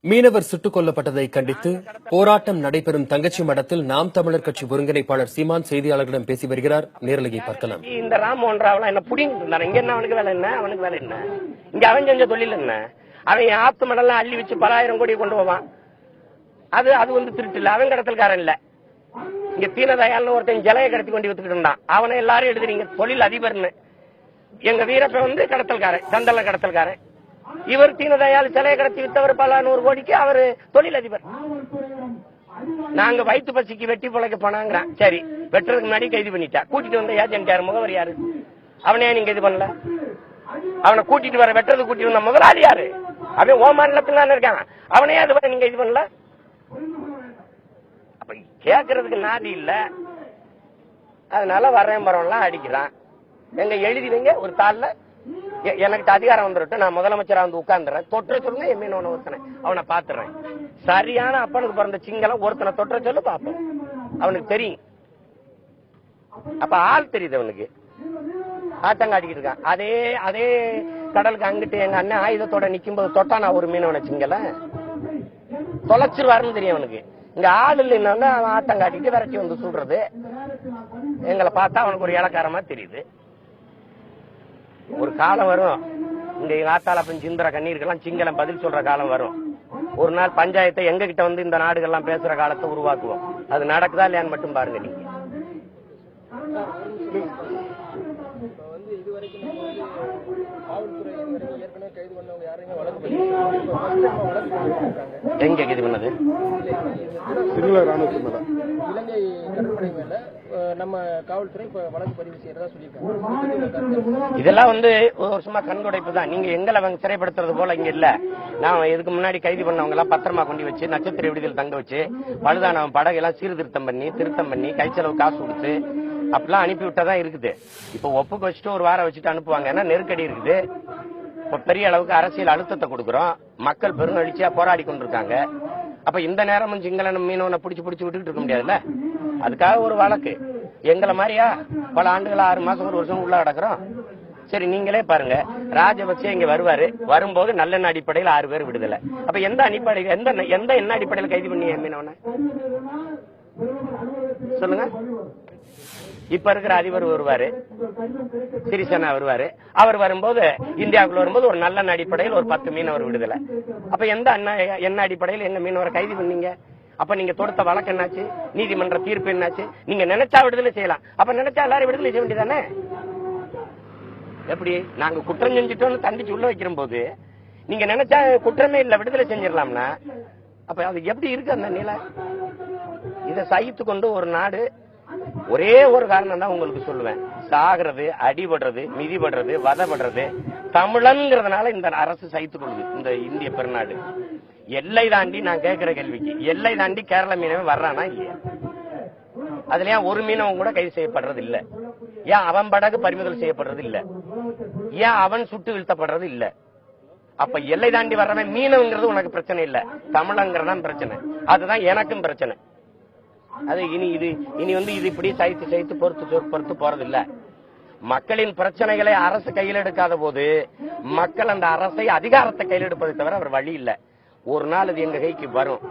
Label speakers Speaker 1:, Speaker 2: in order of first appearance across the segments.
Speaker 1: மீனவர் சுட்டுக் கொல்லப்பட்டதை கண்டித்து போராட்டம் நடைபெறும் தங்கச்சி மடத்தில் நாம் தமிழர் கட்சி ஒருங்கிணைப்பாளர் சீமான் செய்தியாளர்களிடம் பேசி வருகிறார். நேரலையை பார்க்கலாம்.
Speaker 2: இந்த ராமோகன் ராவெல்லாம் என்ன புடிங்கிட்டு இருந்தாரு. இங்க என்ன அவனுக்கு வேலை என்ன? அவனுக்கு வேலை என்ன? இங்க அவன் செஞ்ச தொழில் என்ன? அவன் ஆத்து மடலாம் அள்ளி வச்சு பல ஆயிரம் கோடி கொண்டு போவான். அது வந்து திருட்டு இல்ல, அவன் கடத்தல்காரன் இல்ல. இங்க தீனதயாள்னு ஒருத்தன் ஜலையை கடத்தி கொண்டு வித்துக்கிட்டு இருந்தான். அவனை எல்லாரும் எழுதுறீங்க தொழில் அதிபர்னு. எங்க வீரப்ப வந்து கடத்தல்காரன், சந்தல கடத்தல்காரன். இவர் தீனதயாள் சிலையை கடத்தி வித்தவர் பல 100 கோடிக்கு அவர் தொழில் அதிபர். நாங்க வயிற்று பசிக்கு வெட்டி பிழைக்க போனாங்கிறான். சரி, வெட்டுறதுக்கு முன்னாடி கைது பண்ணிட்டா. கூட்டிட்டு வந்த ஏஜென்ட் யாரு, முகவர் யாரு? அவனே நீங்க இது பண்ணல. அவனை கூட்டிட்டு வர வெட்டுறது கூட்டிட்டு வந்த முதலாளி யாரு? அவன் ஓ மாநிலத்துல தானே இருக்கான். அவனே அது வர நீங்க இது பண்ணல. அப்ப கேட்கறதுக்கு நாதி இல்ல. அதனால வரேன் பரவலாம் அடிக்கிறான். எங்க எழுதி வைங்க ஒரு தாள்ல. எனக்கு அதிகாரம் வந்துட்டு நான் முதலமைச்சரா வந்து உட்கார்ந்துறேன். தொற்ற சொல்லுங்க என் மீன் ஒருத்தனை அவனை பாத்துறேன். சரியான அப்பனுக்கு பிறந்த சிங்களம் ஒருத்தனை தொற்ற சொல்லு பாப்போம். அவனுக்கு தெரியும். அப்ப ஆள் தெரியுது அவனுக்கு. ஆட்டங்காட்டிக்கிட்டு இருக்கான். அதே கடலுக்கு அங்கிட்டு எங்க அண்ணன் ஆயுதத்தோட நிக்கும் போது தொட்டா நான் ஒரு மீனவனை சிங்கள தொலைச்சிருவாருன்னு தெரியும் அவனுக்கு. இங்க ஆள் இல்லைன்னா அவன் ஆட்டம் காட்டிட்டு விரட்டி வந்து சுடுறது. எங்களை பார்த்தா அவனுக்கு ஒரு இலக்காரமா தெரியுது. ஒரு காலம் வரும், இங்க ஆத்தால சிந்திர கண்ணீருக்கெல்லாம் சிங்களம் பதில் சொல்ற காலம் வரும். ஒரு நாள் பஞ்சாயத்தை எங்க கிட்ட வந்து இந்த நாடுகள்லாம் பேசுற காலத்தை உருவாக்குவோம். அது நடக்குதா இல்லையான்னு மட்டும் பாருங்க நீங்க. எங்க கைது பண்ணது?
Speaker 3: சிங்கள ராணுவத்தின் மேல
Speaker 4: இலங்கை கடற்படை மேல நம்ம காவல்துறை இப்ப வழக்கு பதிவு செய்யறதா சொல்லியிருக்காங்க.
Speaker 2: இதெல்லாம் வந்து ஒரு சும்மா கண்துடைப்பு தான். நீங்க எங்களை அவங்க சிறைப்படுத்துறது போல இங்க இல்ல. நான் இதுக்கு முன்னாடி கைது பண்ணவங்க எல்லாம் பத்திரமா கொண்டு வச்சு நட்சத்திர விடுதல் தங்க வச்சு பழுதான படகெல்லாம் சீர்திருத்தம் பண்ணி கை செலவு காசு கொடுத்து அப்படிலாம் அனுப்பி விட்டாதான் இருக்குது. இப்ப ஒப்புக்கு வச்சுட்டு ஒரு வாரம் வச்சுட்டு அனுப்புவாங்க. ஏன்னா நெருக்கடி இருக்குது. இப்ப பெரிய அளவுக்கு அரசியல் அழுத்தத்தை கொடுக்கிறோம். மக்கள் பெருநெழுச்சியா போராடி கொண்டிருக்காங்க. அப்ப இந்த நேரமும் சிங்களனும் மீனவனை பிடிச்சு விட்டுக்கிட்டு இருக்க முடியாதுல்ல. அதுக்காக ஒரு வழக்கு. எங்களை மாதிரியா பல ஆண்டுகள் 6 மாசம் 1 வருஷம் உள்ள கிடக்குறோம். சரி, நீங்களே பாருங்க. ராஜபக்சே இங்க வரும்போது நல்லெண்ண அடிப்படையில் 6 பேர் விடுதலை. அப்ப எந்த அடிப்படையில் எந்த என்ன அடிப்படையில் கைது பண்ணி மீனவனை சொல்லுங்க. இப்ப இருக்கிற அதிபர் வருவாரு, சிறிசேனா வருவாரு. அவர் வரும்போது இந்தியாவுக்குள்ள வரும்போது ஒரு நல்ல அடிப்படையில் ஒரு 10 மீனவர் விடுதலை. அப்ப எந்த என்ன அடிப்படையில் எங்க மீனவரை கைது பண்ணீங்க? அப்ப நீங்க தொடுத்த வழக்கு என்னாச்சு? நீதிமன்ற தீர்ப்பு என்னாச்சு? நீங்க நினைச்சா விடுதலை செய்யலாம். அப்ப நினைச்சா எல்லாரும் விடுதலை செய்ய வேண்டியதானே? எப்படி நாங்க குற்றம் செஞ்சுட்டோம்னு தண்டிச்சு உள்ள வைக்கிற போது நீங்க நினைச்சா குற்றமே இல்ல விடுதலை செஞ்சிடலாம்னா அப்ப அது எப்படி இருக்கு அந்த நிலை? இதை சகித்து கொண்டு ஒரு நாடு ஒரே ஒரு காரணம் தான் உங்களுக்கு சொல்லுவேன். சாகிறது, அடிபடுறது, மிதிபடுறது, வதப்படுறது தமிழன்ங்கிறதுனால இந்த அரசு சகித்துக் கொள்ளுது. இந்த இந்திய பெருநாடு எல்லை தாண்டி நான் கேட்கிற கேள்விக்கு எல்லை தாண்டி கேரள மீனவன் வர்றானா இல்லையா? அதுல ஏன் ஒரு மீனவன் கூட கைது செய்யப்படுறது இல்ல? ஏன் அவன் படகு பறிமுதல் செய்யப்படுறது இல்ல? ஏன் அவன் சுட்டு வீழ்த்தப்படுறது இல்ல? அப்ப எல்லை தாண்டி வர்றவன் மீனவங்கிறது உனக்கு பிரச்சனை இல்ல, தமிழங்கிறதான் பிரச்சனை. அதுதான் எனக்கும் பிரச்சனை. அது இனி வந்து இது இப்படி சைத்து பொறுத்து போறது இல்ல. மக்களின் பிரச்சனைகளை அரசு கையில் எடுக்காத போது மக்கள் அந்த அரசை அதிகாரத்தை கையில் எடுப்பதை தவிர அவர் வழி இல்ல. ஒரு நாள் அது எங்க கைக்கு வரும்.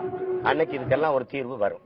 Speaker 2: அன்னைக்கு இதுக்கெல்லாம் ஒரு தீர்வு வரும்.